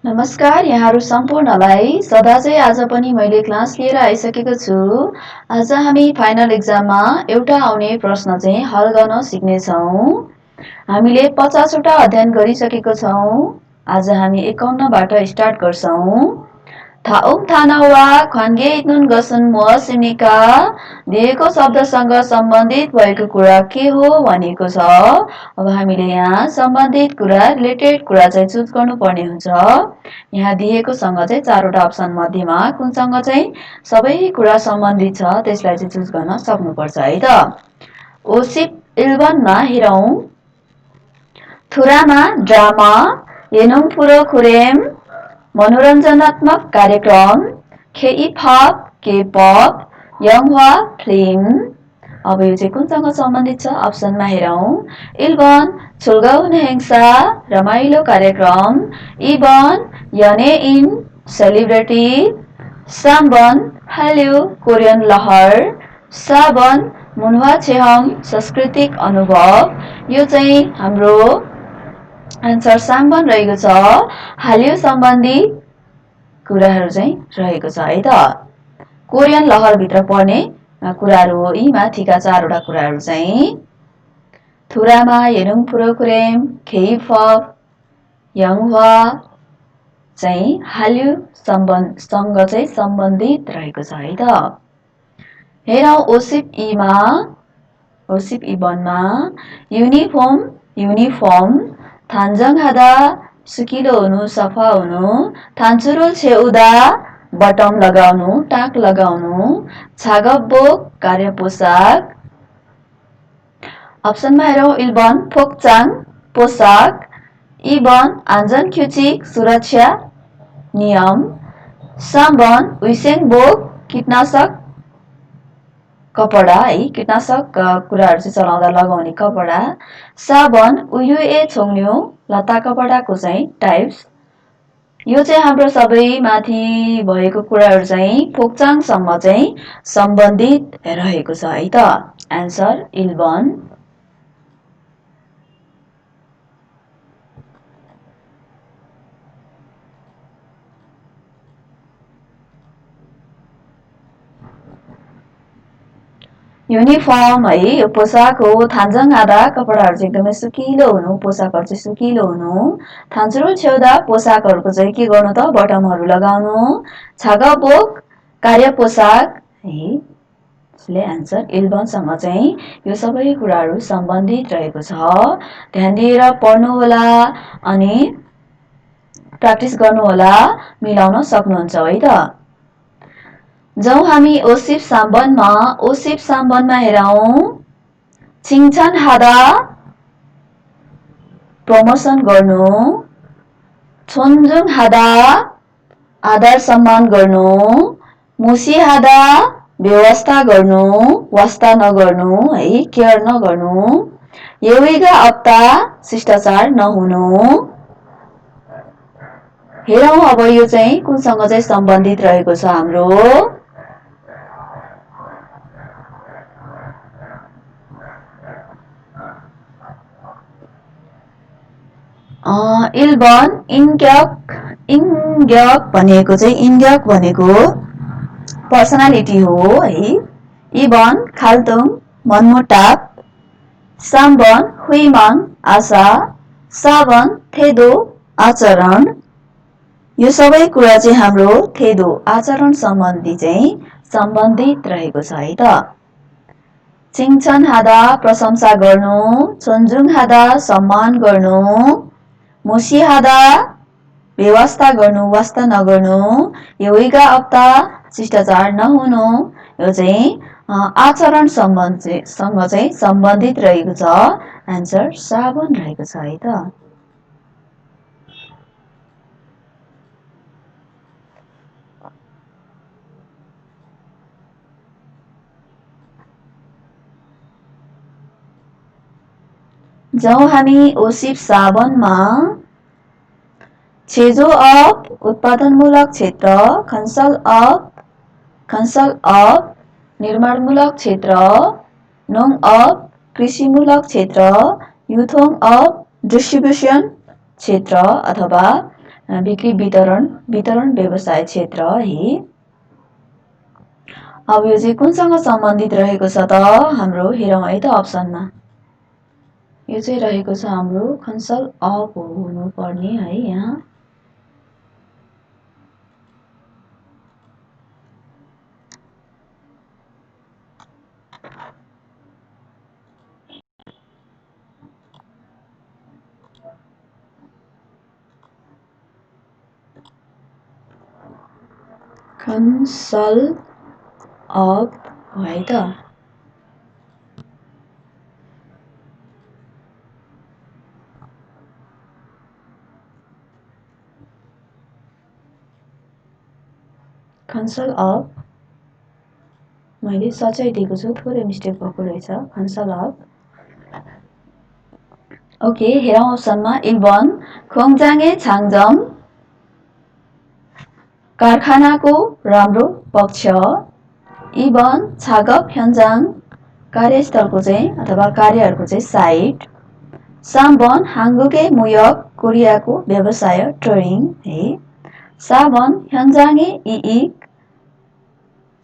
नमस्कार यहाँहरू सम्पूर्णलाई सदा चाहिँ आज पनि मैले क्लास लिएर आइसकेको छु। आज हामी फाइनल एक्जाममा एउटा आउने प्रश्न चाहिँ हल गर्न सिक्नेछौँ। हामीले 50 वटा अध्ययन गरिसकेको छौँ। आज हामी 51बाट स्टार्ट गर्छौँ। थाउम थानावा खन्गे इत्नुन गसन मुअसिनिका दिएको शब्दसँग सम्बन्धित भएको कुरा के हो भनेको छ। अब हामीले यहाँ सम्बन्धित कुरा रिलेटेड कुरा चाहिँ चुज गर्नुपर्ने हुन्छ। यहाँ दिएकोसँग चाहिँ 4वटा अप्सन मध्येमा कुनसँग चाहिँ सबै कुरा सम्बन्धित छ त्यसलाई चाहिँ चुज गर्न सक्नुपर्छ है त। ओसिप 11मा हेरौं। थुरामा ड्रामा येनुङ पुरो खुरेम मनोरञ्जनात्मक कार्यक्रम K-pop K-pop यङवा फिल्म। अब यो चाहिँ कुनसँग सम्बन्धित छ अप्सनमा हेरौं। 11 छुल्गाउन हेङ्सा रमाइलो कार्यक्रम। 11 यने इन सेलिब्रिटी। 7 हाल्यु कोरियन लहर। 7 मुनवा छेहङ सांस्कृतिक अनुभव। यो चाहिँ हाम्रो आन्सर 7 रहेको छ। हाल्यु सम्बन्धी कुराहरू चाहिँ रहेको छ है त। कोरियन लहर भित्र पर्ने कुराहरू हो यी माथिका 4वटा कुराहरू चाहिँ। थुरामा येनुङ प्रोग्राम K-pop यङवा चाहिँ हाल्यु सँग चाहिँ सम्बन्धित रहेको छ है त। हेरौं ओसिप ईमा ओसिप ई 1मा युनिफर्म थान्जङ हादा सुकिलो हुनु सफा हुनु। थान्चुरुल छेउदा बटम लगाउनु टाक लगाउनु। छागबोक कार्य पोसाक। अप्सनमा हेरौं 11 फोक्चाङ पोसाक। 11 आन्जन ख्युचिक सुरक्षा नियम। 7 विसेङबोक कीटनाशक कपडा है कीटनाशक कुराहरू चाहिँ चलाउँदा लगाउने कपडा। 7 उयुए छोङ्न्यु लता कपडाको चाहिँ टाइप्स। यो चाहिँ हाम्रो सबै माथि भएको कुराहरू चाहिँ फोक्चाङसम्म चाहिँ सम्बन्धित रहेको छ है त। आन्सर 11। युनिफर्म है यो पोसाक हो। थान्जङ आधा कपडाहरू चाहिँ एकदमै सुकिलो हुनु पोसाकहरू चाहिँ सुकिलो हुनु। थान्चुरुल छेउदा पोसाकहरूको चाहिँ के गर्नु त बटमहरू लगाउनु। छागबोक कार्य पोसाक है यसले आन्सर 11 सँग चाहिँ यो सबै कुराहरू सम्बन्धित रहेको छ। ध्यान दिएर पढ्नु होला अनि प्र्याक्टिस गर्नु होला मिलाउन सक्नुहुन्छ है त। जौ हामी ओसिप साम्बनमा हेरौं। छिङछन हादा प्रमोसन गर्नु। छोन्जुङ हादा आदर सम्मान गर्नु। मुसी हादा व्यवस्था गर्नु वास्ता नगर्नु है केयर नगर्नु। येविगा अप्ता शिष्टाचार नहुनु। हेरौं अब यो चाहिँ कुनसँग चाहिँ सम्बन्धित रहेको छ हाम्रो। 11 इङ्ग्यक भनेको चाहिँ इङ्ग्यक भनेको पर्सनालिटी हो है। 11 खाल्तुङ मनमुटाप। 7 हुइमाङ आशा। 7 थेदो आचरण। यो सबै कुरा चाहिँ हाम्रो थेदो आचरण सम्बन्धी चाहिँ सम्बन्धित रहेको छ है त। छिङछन हादा प्रशंसा गर्नु। छोन्जुङ हादा सम्मान गर्नु। मुसी हादा व्यवस्था गर्नु वास्ता नगर्नु। येविगा अप्ता शिष्टाचार नहुनु। यो चाहिँ आचरण सँग चाहिँ सम्बन्धित रहेको छ। आन्सर 7 रहेको छ है त। जौ हामी ओसिप 7मा छेजो अप उत्पादनमूलक क्षेत्र। खन्सल अप निर्माणमूलक क्षेत्र। नोङ अप कृषिमूलक क्षेत्र। युथोङ अप डिस्ट्रिब्युसन क्षेत्र अथवा बिक्री वितरण व्यवसाय क्षेत्र है। अब यो चाहिँ कुनसँग सम्बन्धित रहेको छ त हाम्रो हेरौँ है त अप्सनमा। यो चाहिँ रहेको छ हाम्रो कन्सल अफ हुनुपर्ने है यहाँ। कन्सल अफ है त। कन्सल अफ मैले सच्याइदिएको छु, थोरै मिस्टेक भएको रहेछ। Kansal of okay. हेरौँ अप्सनमा। 1 खोङजाङे छाङजम कारखानाको राम्रो पक्ष। 2 छागप 현장 कार्यस्थलको चाहिँ अथवा कार्यहरूको चाहिँ साइट। 3 한국의 무역 कोरियाको व्यवसाय ट्रेडिङ है। 4 현장의 इइक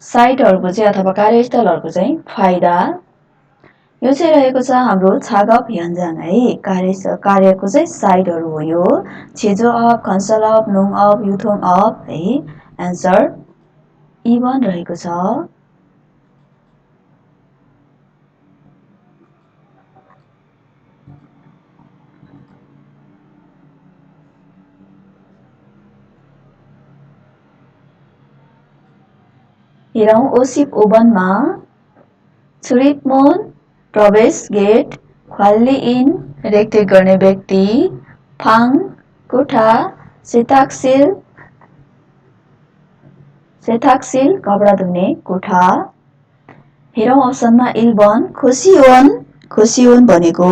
साइटहरूको चाहिँ अथवा कार्यस्थलहरूको चाहिँ फाइदा। यो चाहिँ रहेको छ हाम्रो छागप 현장 है, कार्यको चाहिँ साइटहरू हो यो। छेजो of, Kansal of, नुङ of, युथोङ of है। एन्सर E1 रहेको छ। हेरौँ ओसिप ओभनमा छुरिपमोन प्रवेश गेट, ख्वाल्ली इन रेखदेख गर्ने व्यक्ति, फाङ कोठा, सेताक्सिल कपडा धुने कोठा। हेरौँ अप्सनमा। 1 खोसियोन भनेको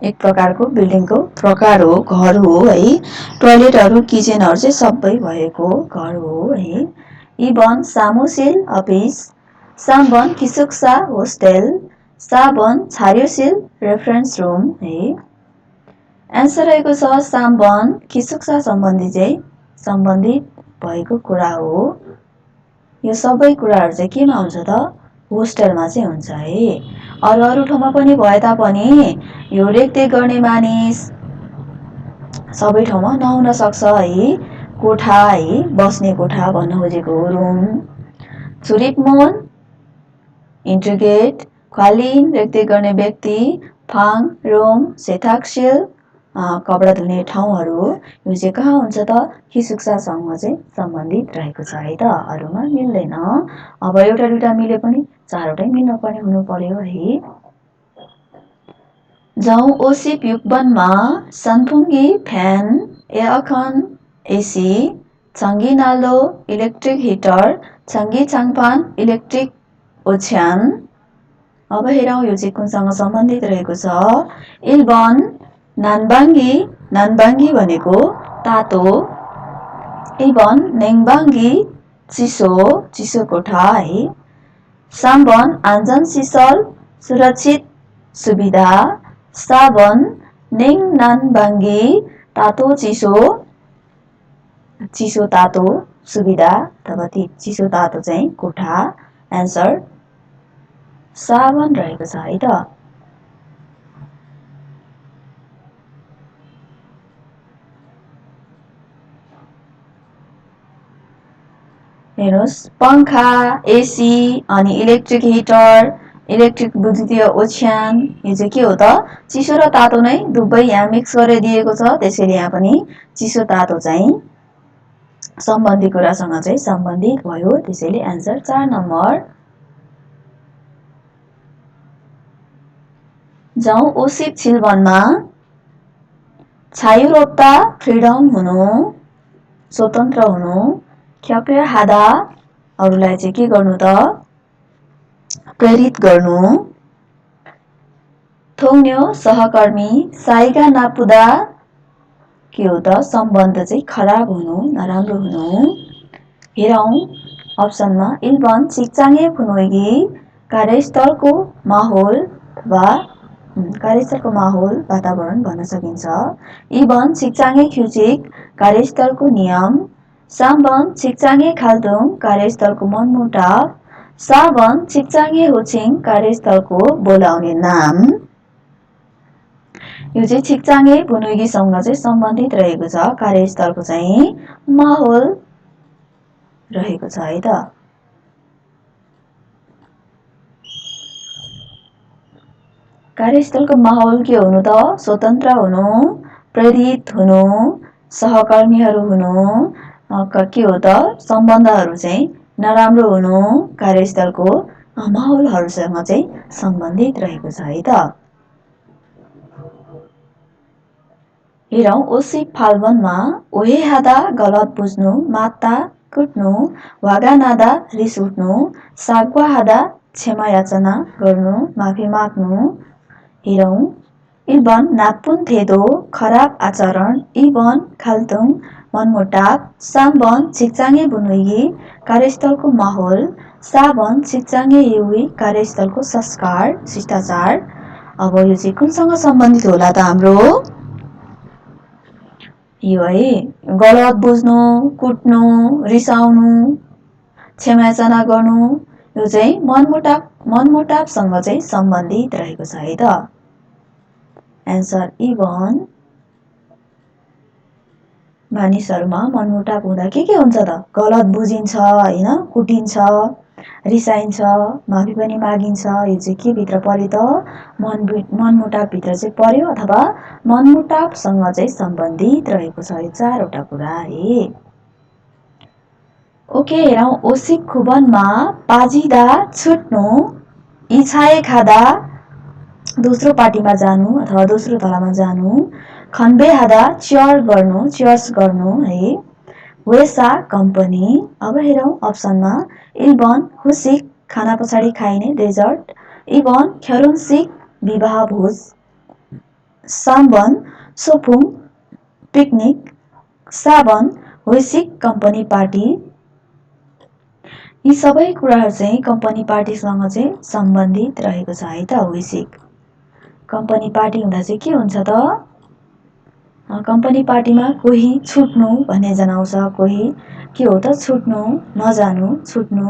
एक प्रकारको बिल्डिङको प्रकार हो, घर हो है। टोयलेटहरू किचनहरू चाहिँ सबै भएको घर हो है। 2 सामुसिल अफिस। 3 किसुक्सा होस्टेल। 4 छार्योसिल रेफरेन्स रुम है। एन्सर रहेको छ 3 किसुक्सा सम्बन्धित भएको कुरा हो। यो सबै कुराहरू चाहिँ केमा हुन्छ त होस्टेलमा चाहिँ हुन्छ है। अरू ठाउँमा पनि भए तापनि यो रेखदेख गर्ने मानिस सबै ठाउँमा नहुन सक्छ है। कोठा है, बस्ने कोठा भन्न खोजेको हो, रुम। छुरिपमोन इन्ट्रिगेट, ख्वालिन रेखदेख गर्ने व्यक्ति, फाङ रुम, सेताक्सिल कपडा धुने ठाउँहरू। यो चाहिँ कहाँ हुन्छ त किसुक्सासँग चाहिँ सम्बन्धित रहेको छ है त, अरूमा मिल्दैन। अब एउटा दुईटा मिले पनि 4वटै मिल्न पर्ने हुनु पर्यो है। जाउँ ओसिप युक्बनमा सनफुङ्गी फ्यान, एअकन एसी, छङ्गी नालो इलेक्ट्रिक हिटर, छङ्गी चाङफान इलेक्ट्रिक ओछ्यान। अब हेरौँ यो चाहिँ कुनसँग सम्बन्धित रहेको छ। 1 नानबाङ्गी भनेको तातो। 2 नेङबाङ्गी चिसो कोठा है। 3 आन्जन सिसल सुरक्षित सुविधा। 4 नेङ नानबाङ्गी तातो चिसो तातो सुविधा अथवा चिसो तातो चाहिँ कोठा। एन्सर 7 रहेको छ है त। हेर्नुहोस् पंखा, एसी अनि इलेक्ट्रिक हिटर, इलेक्ट्रिक विद्युतीय ओछ्यान, यो चाहिँ के हो त चिसो र तातो नै दुवै यहाँ मिक्स गरेर दिएको छ। त्यसैले यहाँ पनि चिसो तातो चाहिँ सम्बन्धी कुरासँग चाहिँ सम्बन्धित भयो। त्यसैले एन्सर 4 नम्बर। जाउँ ओसिप छिलवनमा छायु रोप्दा फ्रिडम हुनु, स्वतन्त्र हुनु, ख्याप्रे हादा अरूलाई चाहिँ के गर्नु त प्रेरित गर्नु, थोङ्न्यो सहकर्मी, साइगा नापुदा के हो त सम्बन्ध चाहिँ खराब हुनु, नराम्रो हुनु। हेरौँ अप्सनमा। 1 सिक्चाङे फुनोइगी कार्यस्थलको माहौल वा कार्यस्थलको माहौल वातावरण भन्न सकिन्छ। इबन छिक्चाङे ख्युचिक कार्यस्थलको नियम। सामबन छिक्चाङे खाल्दुङ कार्यस्थलको मनमुटाव। साबन छिक्चाङे होछिङ कार्यस्थलको बोलाउने नाम। यो चाहिँ छिक्चाङे बुनुगीसँग चाहिँ सम्बन्धित रहेको छ। कार्यस्थलको चाहिँ माहौल रहेको छ है त। कार्यस्थलको माहौल के हुनु त? स्वतन्त्र हुनु, प्रेरित हुनु, सहकर्मीहरू हुनु, के हो त? सम्बन्धहरू चाहिँ नराम्रो हुनु कार्यस्थलको माहौलहरूसँग चाहिँ सम्बन्धित रहेको छ है त। हेरौँ ओसिप फाल्गुनमा ओहे हादा गलत बुझ्नु, मात्ता कुट्नु, वागा नादा रिस उठ्नु, सागवा हादा क्षमा याचना गर्नु, माफी माग्नु। हेरौँ इबन नापुन थेदो खराब आचरण, इबन खाल्तुङ मनमुटाव, सामबन छिक्चाङे बुनुगी कार्यस्थलको माहौल, साबन छिक्चाङे युवी कार्यस्थलको संस्कार शिष्टाचार। अब यो चाहिँ कुनसँग सम्बन्धित होला त हाम्रो? यो है गलत बुझ्नु, कुट्नु, रिसाउनु, क्षमायाचना गर्नु, यो चाहिँ मनमुटावसँग चाहिँ सम्बन्धित रहेको छ है त। एन्सर इबन मानिसहरूमा मनमुटाव हुँदा के हुन्छ त? गलत बुझिन्छ हैन, कुटिन्छ, रिसाइन्छ, माफी पनि मागिन्छ। यो चाहिँ के भित्र पर्यो त? मनमुटाव भित्र चाहिँ पर्यो अथवा मनमुटावसँग चाहिँ सम्बन्धित रहेको छ। यो चारवटा कुरा है। ओके हेरौँ ओसिक खुबनमा पाजिदा छुट्नु, इछाए खादा दोस्रो पार्टीमा जानु अथवा दोस्रो तलामा जानु, खन्बे हादा चियर्स गर्नु है। वेसा कम्पनी। अब हेरौँ अप्सनमा इल्बन हुसिक खाना पछाडि खाइने डेजर्ट, इबन ख्यारुन्सिक विवाह भोज, साम्बन सोफुङ पिकनिक, साबन हुसिक कम्पनी पार्टी। यी सबै कुराहरू चाहिँ कम्पनी पार्टीसँग चाहिँ सम्बन्धित रहेको छ है त। हुसिक कम्पनी पार्टी हुँदा चाहिँ के हुन्छ त? कम्पनी पार्टीमा कोही छुट्नु भन्ने जनाउँछ, कोही के हो त? छुट्नु, नजानु, छुट्नु,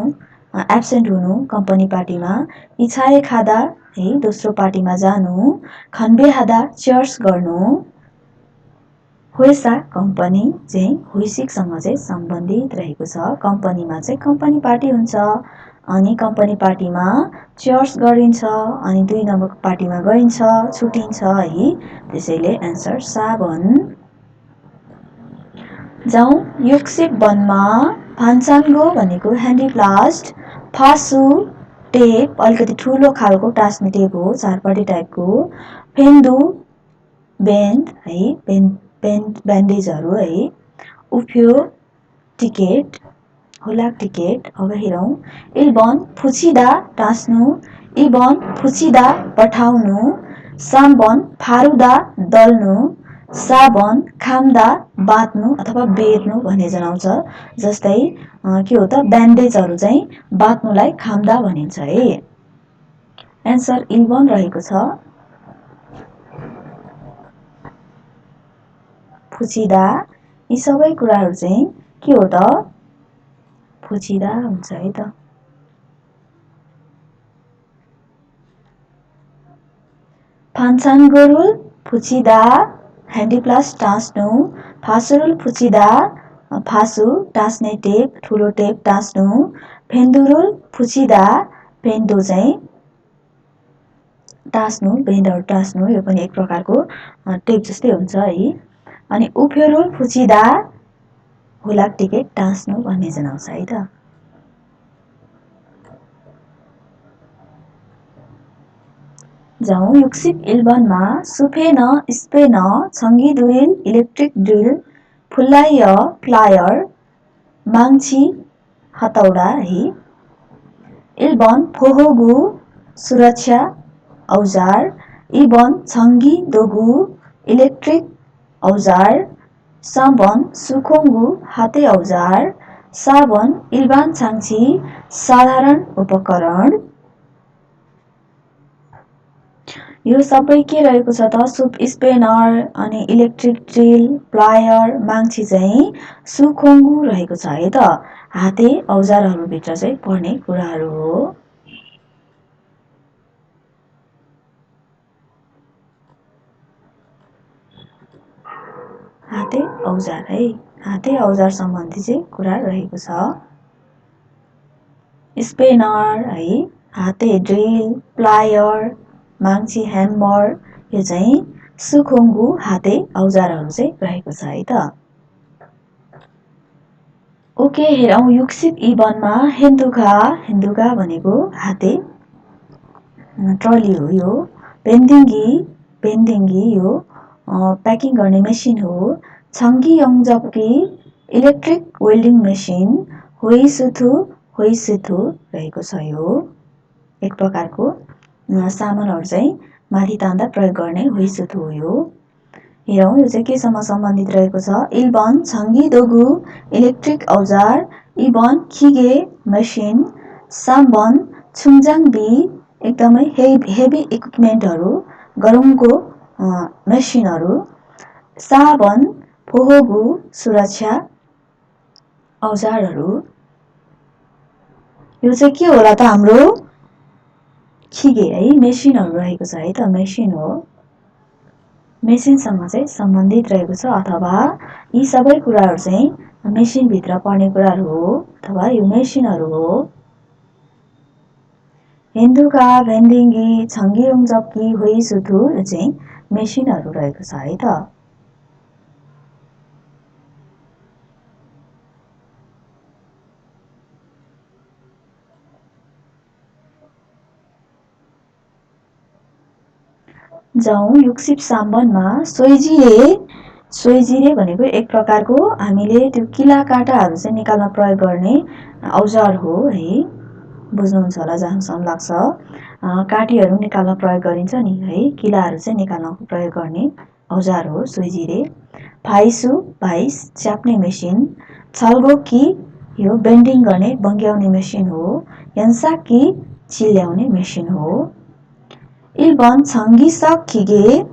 एब्सेन्ट हुनु कम्पनी पार्टीमा। इछाए खादा है दोस्रो पार्टीमा जानु, खन्बे हादा चियर्स गर्नु। होइसा कम्पनी चाहिँ हुइसिकसँग चाहिँ सम्बन्धित रहेको छ। कम्पनीमा चाहिँ कम्पनी पार्टी हुन्छ अनि कम्पनी पार्टीमा चियर्स गरिन्छ अनि 2 नम्बरको पार्टीमा गइन्छ, छुटिन्छ है। त्यसैले एन्सर साबन। जाउँ युक्सिप वनमा फान्साङ्गो भनेको ह्यान्डीप्लास्ट, फासु टेप अलिकति ठुलो खालको टास्ने टेप हो, चारपट्टि टाइपको, फेन्दु बेन्ड है, ब्यान्डेजहरू है, उफ्यो टिकेट, हुलाक टिकेट। अब हेरौँ इल्बन फुचिदा टास्नु, इबन फुचिदा पठाउनु, साम्बन फारुदा दल्नु, साबन खाम्दा बाट्नु अथवा बेर्नु भन्ने जनाउँछ। जस्तै के हो त? ब्यान्डेजहरू चाहिँ बाट्नुलाई खाम्दा भनिन्छ है। एन्सर इल्बन रहेको छ। फुचिदा यी सबै कुराहरू चाहिँ के हो त? फुचिदा हुन्छ है त। फान्साङ्गोरुल फुचिदा ह्यान्डीप्लास्ट टास्नु, फासुरुल फुचिदा फासु टास्ने टेप ठुलो टेप टास्नु, फेन्दुरुल फुचिदा फेन्दु चाहिँ टास्नु, बेन्डहरू टास्नु, यो पनि एक प्रकारको टेप जस्तै हुन्छ है। अनि उफ्योरुल फुचिदा हुलाक टिकेट टास्नु भन्ने जनाउँछ है त। जाउँ युक्सिप इल्बनमा सुफेन स्पेन छङ्गी दुरिल इलेक्ट्रिक ड्रिल, फुल्लाय प्लायर, माङ्छी हतौडा है। इल्बन फोहोगु सुरक्षा औजार, इबन छङ्गी दोगु इलेक्ट्रिक औजार, साबन सुखोङ्गु हाते औजार, साबन इल्बान छाङ्छी साधारण उपकरण। यो सबै के रहेको छ त सुप स्पेनर अनि इलेक्ट्रिक ड्रिल प्लायर माङ्छी चाहिँ सुखोङ्गु रहेको छ है त। हाते औजारहरूभित्र चाहिँ पर्ने कुराहरू हो। हाते औजार है, हाते औजार सम्बन्धी चाहिँ कुरा रहेको छ। स्पेनर है, हाते ड्रिल प्लायर माङ्छी ह्यामर यो चाहिँ सुखोङ्गु हाते औजारहरू चाहिँ रहेको छ है त। ओके हेरौँ युक्सिप इबनमा हेन्दुका भनेको हाते ट्रली हो। यो पेन्दिङ्गी यो प्याकिङ गर्ने मेसिन हो। छङ्गी यङजप्की इलेक्ट्रिक वेल्डिङ मेसिन। होइसुथु रहेको छ। यो एक प्रकारको सामानहरू चाहिँ माथि तान्दा प्रयोग गर्ने होइसुथु हो। यो हेरौँ यो चाहिँ केसँग सम्बन्धित रहेको छ। इल्बन छङ्गी दोगु इलेक्ट्रिक औजार इबन खिगे मेसिन साम्बन छुङजाङ बी एकदमै हेभी इक्विपमेन्टहरू गरुङको मेसिनहरू साबन फोहोगु सुरक्षा औजारहरू। यो चाहिँ के होला त हाम्रो खिगे है मेसिनहरू रहेको छ है त। मेसिन हो, मेसिनसँग चाहिँ सम्बन्धित रहेको छ अथवा यी सबै कुराहरू चाहिँ मेसिनभित्र पर्ने कुराहरू हो अथवा यो मेसिनहरू हो। हेन्दुका भेन्दिङ्गी छङ्गी यङजप्की होइसुथु यो चाहिँ मेसिनहरू रहेको छ है त। जाउँ युक्सिप साम्बनमा सोइजिरे भनेको एक प्रकारको हामीले त्यो किला काँटाहरू चाहिँ निकाल्न प्रयोग गर्ने औजार हो है। बुझ्नुहुन्छ होला जहाँसम्म लाग्छ। काँटीहरू निकाल्न प्रयोग गरिन्छ नि है, किलाहरू चाहिँ निकाल्न प्रयोग गर्ने औजार हो सोइजिरे। Vice च्याप्ने machine. छल्गोकी यो बेन्डिङ गर्ने बङ्ग्याउने मेसिन हो। यन्साकी चिल्याउने मेसिन हो। इल्बन छङ्गिसक खिगे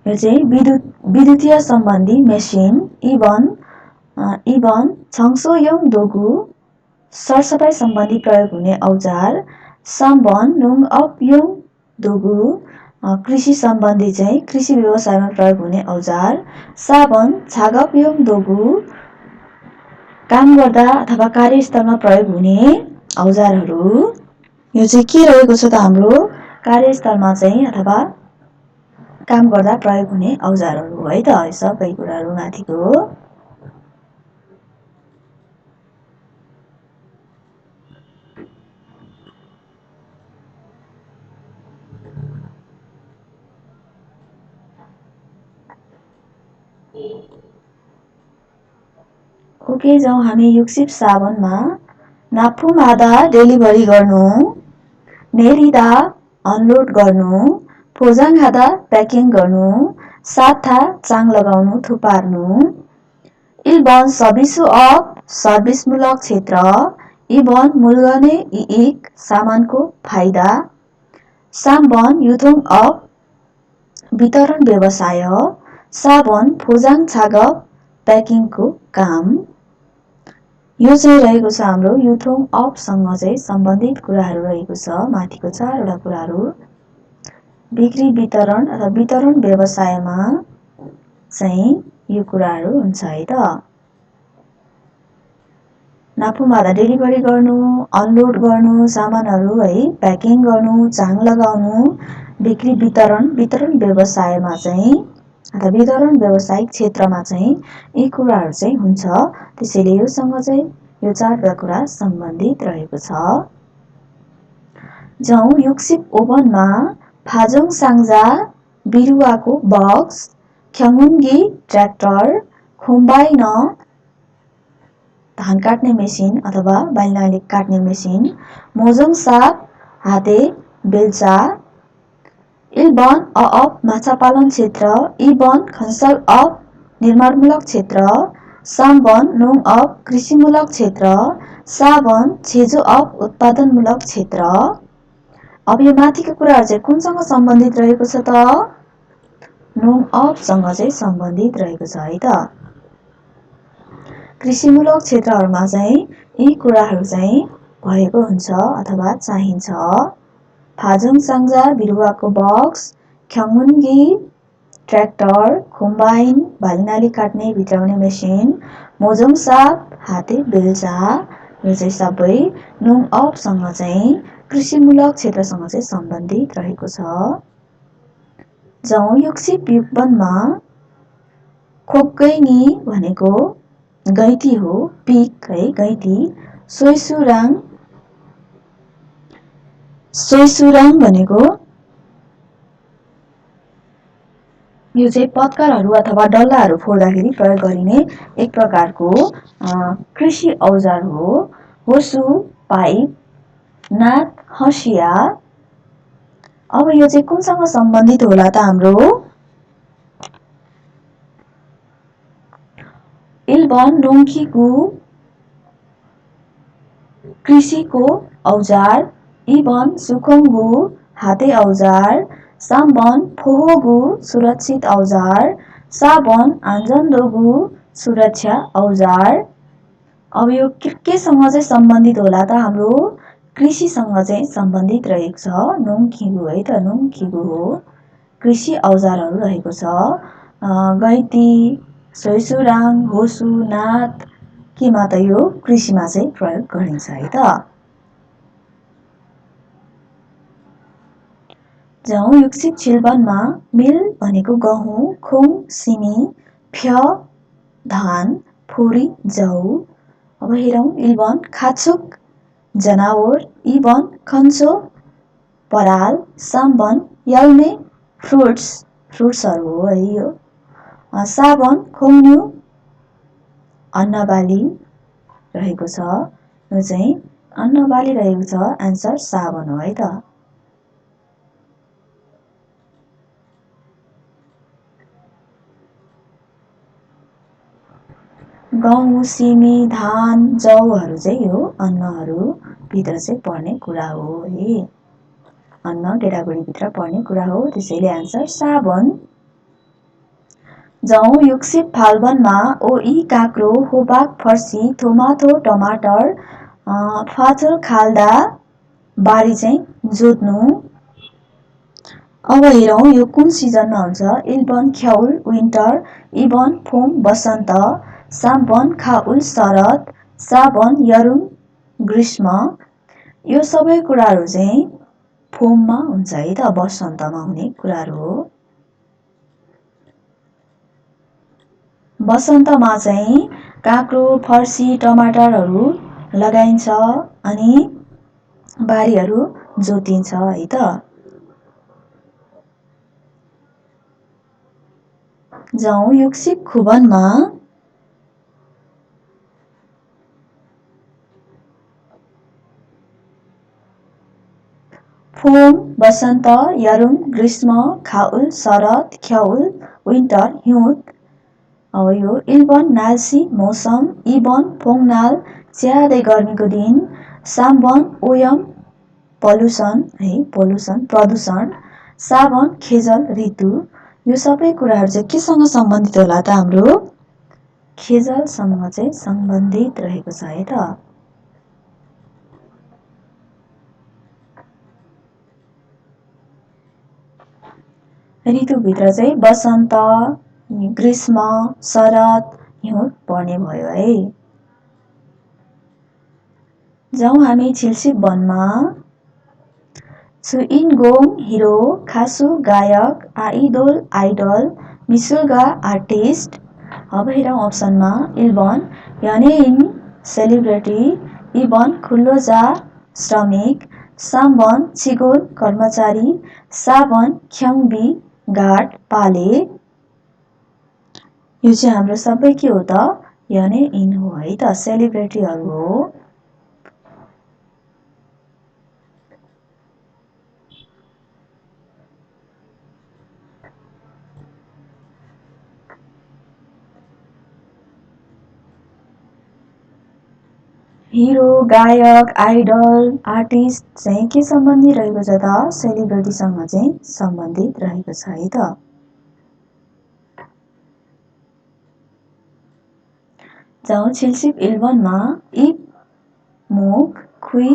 यो चाहिँ विद्युतीय सम्बन्धी मेसिन। इबन छङ्सोयङ दोगु सरसफाइ सम्बन्धी प्रयोग हुने औजार। साम्बन नुङ अप योङ दोगु कृषि सम्बन्धी चाहिँ कृषि व्यवसायमा प्रयोग हुने औजार। साबन छागप योङ दोगु काम गर्दा अथवा कार्यस्थलमा प्रयोग हुने औजारहरू। यो चाहिँ के रहेको छ त हाम्रो कार्यस्थलमा चाहिँ अथवा काम गर्दा प्रयोग हुने औजारहरू है त। सबै कुराहरू माथिको हो। ओके जाउँ हामी युक्सिप साबनमा नाफुमादा डेलिभरी गर्नु नेरिदा अनलोड गर्नु फोजाङहादा प्याकिङ गर्नु साथा चाङ लगाउनु थुपार्नु। इल्बन सबिसु अप सर्भिसमूलक क्षेत्र इबन मुलगने इक सामानको फाइदा। साम्बन युथोङ अप वितरण व्यवसाय। साबन फोजाङ छागप प्याकिङको काम। यो चाहिँ रहेको छ हाम्रो युथोङ अपसँग चाहिँ सम्बन्धित कुराहरू रहेको छ। माथिको 4वटा कुराहरू बिक्री वितरण अथवा वितरण व्यवसायमा चाहिँ यो कुराहरू हुन्छ है त। नाफुमादा डेलिभरी गर्नु अनलोड गर्नु सामानहरू है प्याकिङ गर्नु चाङ लगाउनु बिक्री वितरण व्यवसायमा चाहिँ अथवा वितरण व्यावसायिक क्षेत्रमा चाहिँ यी कुराहरू चाहिँ हुन्छ। त्यसैले योसँग चाहिँ यो 4वटा कुरा सम्बन्धित रहेको छ। जाउँ युक्सिप ओभनमा फाजोङ साङ्जा बिरुवाको बक्स ख्याङ्गुङ्गी ट्र्याक्टर खुम्बाइन धान काट्ने मेसिन अथवा बाइनाले काट्ने मेसिन मोजोङ साप हाते बेल्चा। इल्बन अप माछा पालन क्षेत्र इबन खन्सल अप निर्माणमूलक क्षेत्र। साम्बन नुङ अप कृषिमूलक क्षेत्र। साबन छेजो अप उत्पादनमूलक क्षेत्र। अब यो माथिको कुराहरू चाहिँ कुनसँग सम्बन्धित रहेको छ त? नोङ अफसँग चाहिँ सम्बन्धित रहेको छ है त। कृषिमूलक क्षेत्रहरूमा चाहिँ यी कुराहरू चाहिँ भएको हुन्छ अथवा चाहिन्छ। फाजोङ साङ्जा बिरुवाको बक्स, ख्याङ्मुन्गी ट्र्याक्टर, कम्बाइन, भालीनाली काट्ने भित्राउने मेसिन, मोजोङ साप, हाते बेल्चा, यो चाहिँ सबै नोङ अफसँग चाहिँ कृषिमूलक क्षेत्रसँग चाहिँ सम्बन्धित रहेको छ। जाउँ युक्सिप युगवनमा खोक्गैनी भनेको गैती हो, पिक है गैती। सोइसुराङ भनेको यो चाहिँ पत्करहरू अथवा डल्लाहरू फोड्दाखेरि प्रयोग गरिने एक प्रकारको कृषि औजार हो। होसु, पाइप, नाथ, हँसिया। अब यो चाहिँ कुनसँग सम्बन्धित होला त हाम्रो? इल्बन नोङ्खीगु कृषिको औजार, इबन सुखोङ्गु हाते औजार, साम्बन फोहोगु सुरक्षित औजार, साबन आन्जन्दोगु सुरक्षा औजार। अब यो केसँग चाहिँ सम्बन्धित होला त हाम्रो? कृषिसँग चाहिँ सम्बन्धित रहेको छ। नोङखिगु है त, नोङखिगु हो। कृषि औजारहरू रहेको छ। गैती, सोइसुराङ, होसु, नाथ केमा त यो कृषिमा चाहिँ प्रयोग गरिन्छ है त। जाउँ युक्सित छिल्बनमा मिल भनेको गहुँ, खुङ सिमी, फ्य धान, फुरी जौ। अब हेरौँ इल्बन खाछुक जनावर, इबन खन्चो पराल, साम्बन याल्ने फ्रुट्सहरू हो है यो। साबन खोङ्न्यु अन्नबाली रहेको छ। यो चाहिँ अन्नबाली रहेको छ। एन्सर साबन हो है त। गहुँ, सिमी, धान, जौहरू चाहिँ यो अन्नहरू भित्र चाहिँ पर्ने कुरा हो है। अन्न गेडागुडीभित्र पर्ने कुरा हो, त्यसैले एन्सर साबन। जाउँ युक्सिप फाल्गुनमा ओई काँक्रो, होबाक फर्सी, टोमाटो टमाटर, फाचल खाल्दा बारी चाहिँ जोत्नु। अब हेरौँ यो कुन सिजनमा हुन्छ? इल्बन ख्याउल विन्टर, इबन फोम वसन्त, साबन खाउल शरद, साबन यरुङ ग्रीष्म। यो सबै कुराहरू चाहिँ फोममा हुन्छ है त, वसन्तमा हुने कुराहरू हो। वसन्तमा चाहिँ काँक्रो, फर्सी, टमाटरहरू लगाइन्छ अनि बारीहरू जोतिन्छ है त। जाउँ युक्सिप खुबनमा फोम वसन्त, यरुङ ग्रीष्म, खाउल शरद, ख्याउल विन्टर हिउँद। अब यो इल्बन नाल्सी मौसम, इबन फोङनाल च्यादै गर्मीको दिन, साम्बन ओयम पल्युसन है प्रदूषण, साबन खेजल ऋतु। यो सबै कुराहरू चाहिँ केसँग सम्बन्धित होला त हाम्रो? खेजलसँग चाहिँ सम्बन्धित रहेको छ है त। ऋतुभित्र चाहिँ वसन्त, ग्रीष्म, शरद, हिउँद पर्ने भयो है। जाउँ हामी छिल्सिप वनमा सुइनगोङ हिरो, खासु गायक, आइडल, मिसुल्गा आर्टिस्ट। अब हेरौँ अप्सनमा इल्बन यनेइन सेलिब्रिटी, इबन खुल्लोजा श्रमिक, साम्बन चिगोल कर्मचारी, साबन ख्याङ्बी गार्ड पाले। यो चाहिँ हाम्रो सबै के हो त? यनेइन हो है त, सेलिब्रिटीहरू हो। हिरो, गायक, आइडल, आर्टिस्ट चाहिँ के सम्बन्धी रहेको छ त सेलिब्रिटीसँग चाहिँ सम्बन्धित रहेको छ है त। जाउँ छिलसिप इलबनमा इप, मुख, खुई,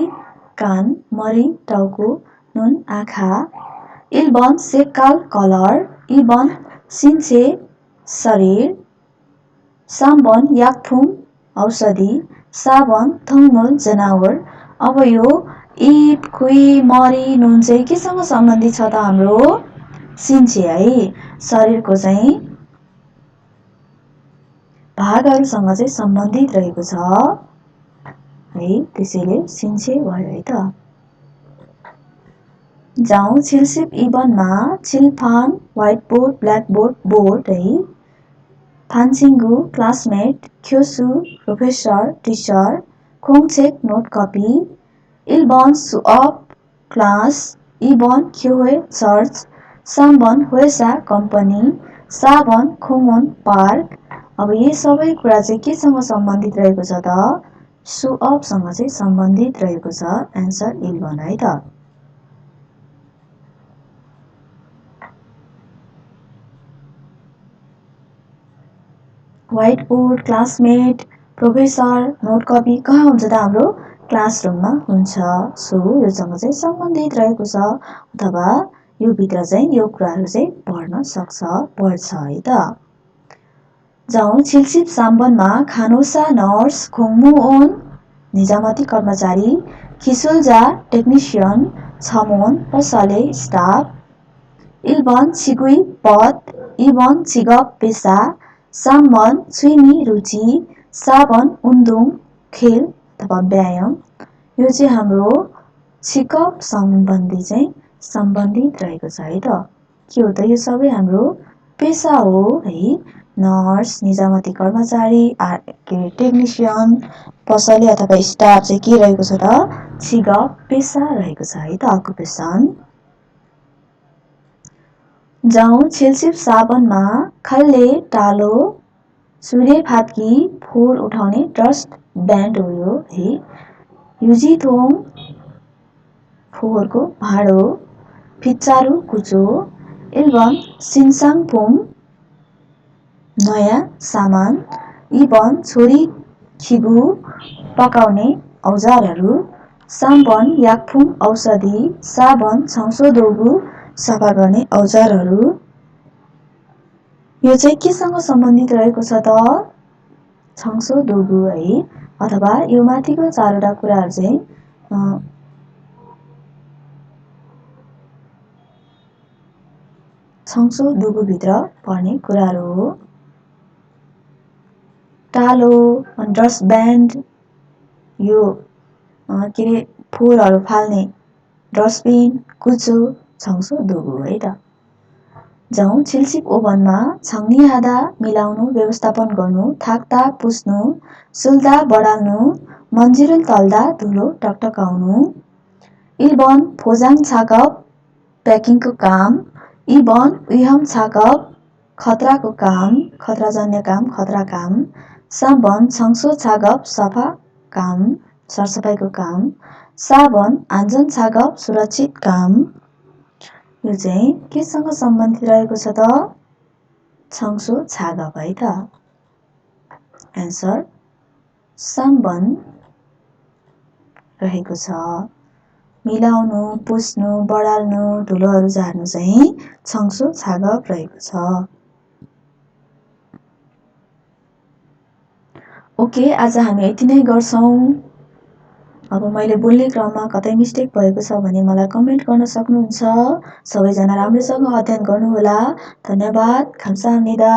कान, मरी, टाउको, नुन, आँखा, इलबन सेक्काल कलर, इबन सिन्चे शरीर, साम्बन याकथुम औषधि, साबन थङमल जनावर। अब यो इप, खुई, मरी, नुन चाहिँ केसँग सम्बन्धित छ त हाम्रो सिन्चे है, शरीरको चाहिँ भागहरूसँग चाहिँ सम्बन्धित रहेको छ है, त्यसैले सिन्चे भयो है त। जाउँ छिलसिप इबनमा छिलफान white board, black board, board है, फान्सिङ्गु क्लासमेट, ख्योसु प्रोफेसर, टिचर, खोङछेक नोट कपी, इलबन सुअप क्लास, इबन ख्योहे चर्च, साम्बन होएसा कम्पनी, साबन खोमोन पार्क। अब यी सबै कुरा चाहिँ केसँग सम्बन्धित रहेको छ त सुअपसँग चाहिँ सम्बन्धित रहेको छ, एन्सर इलबन है त। White board, classmate, professor, note copy कहाँ हुन्छ त हाम्रो क्लासरुममा हुन्छ। सो योसँग चाहिँ सम्बन्धित रहेको छ अथवा यो भित्र चाहिँ यो कुराहरू चाहिँ पढ्न सक्छ, पढ्छ है त। जाउँ छिलसिप साम्बनमा खानोसा नर्स, खोङमुओन निजामती कर्मचारी, खिसुल्जा टेक्निसियन, छमोन पसले स्टाफ, इलबन छिगुई पद, इबन छिगप पेसा, साम्बन छुइमी रुचि, साबन उन्दुङ खेल अथवा व्यायाम। यो चाहिँ हाम्रो छिकप सम्बन्धी चाहिँ सम्बन्धित रहेको छ है त। के हो त यो सबै हाम्रो पेसा हो है, नर्स निजामती कर्मचारी, टेक्निसियन, पसले अथवा स्टाफ चाहिँ के रहेको छ त छिगप पेसा रहेको छ है त, अकुपेसन। जाउँ छिलसिप साबनमा खल्ले टालो, सूर्य फात्की, फोहोर उठाउने डस्ट ब्यान्ड हो यो है, युजिथोङ फोहोरको भाँडो, फिच्चारु कुचो, इल्बन सिन्साङपुम नयाँ सामान, इबन छोरी खिगु पकाउने औजारहरू, साम्बन याकफुङ औषधि, साबन छौसोदोगु सफा गर्ने औजारहरू। यो चाहिँ केसँग सम्बन्धित रहेको छ त छौसोदोगु है, अथवा यो माथिको चारवटा कुराहरू चाहिँ छौसोदोगुभित्र पर्ने कुराहरू हो। टालो, डस्ट ब्यान्ड यो के अरे फोहोरहरू फाल्ने डस्टबिन, कुचो छौसोदोगु है त। जाउँ छिलसिप ओभनमा छङ्निहादा मिलाउनु, व्यवस्थापन गर्नु, थाक्दा पुस्नु, सुल्दा बढाल्नु, मन्जिरल तल्दा धुलो टकटकाउनु, इबन फोजाङ छाकप प्याकिङको काम, इबन उइहम छाकप खतराको काम, खतराजन्य काम, खतरा काम, साबन छङ्सो छागप सफा काम, सरसफाइको काम, साबन आन्जन छागप सुरक्षित काम। यो चाहिँ केसँग सम्बन्धित रहेको छ त छङ्सो छागप है त, एन्सर साबन रहेको छ। मिलाउनु, पुस्नु, बढाल्नु, धुलोहरू झार्नु चाहिँ छङ्सो छागप रहेको छ। ओके, आज हामी यति नै गर्छौँ। अब मैले बोल्ने क्रममा कतै मिस्टेक भएको छ भने मलाई कमेन्ट गर्न सक्नुहुन्छ। सबैजना राम्रोसँग अध्ययन गर्नुहोला। धन्यवाद। खाम्साहाम्निदा।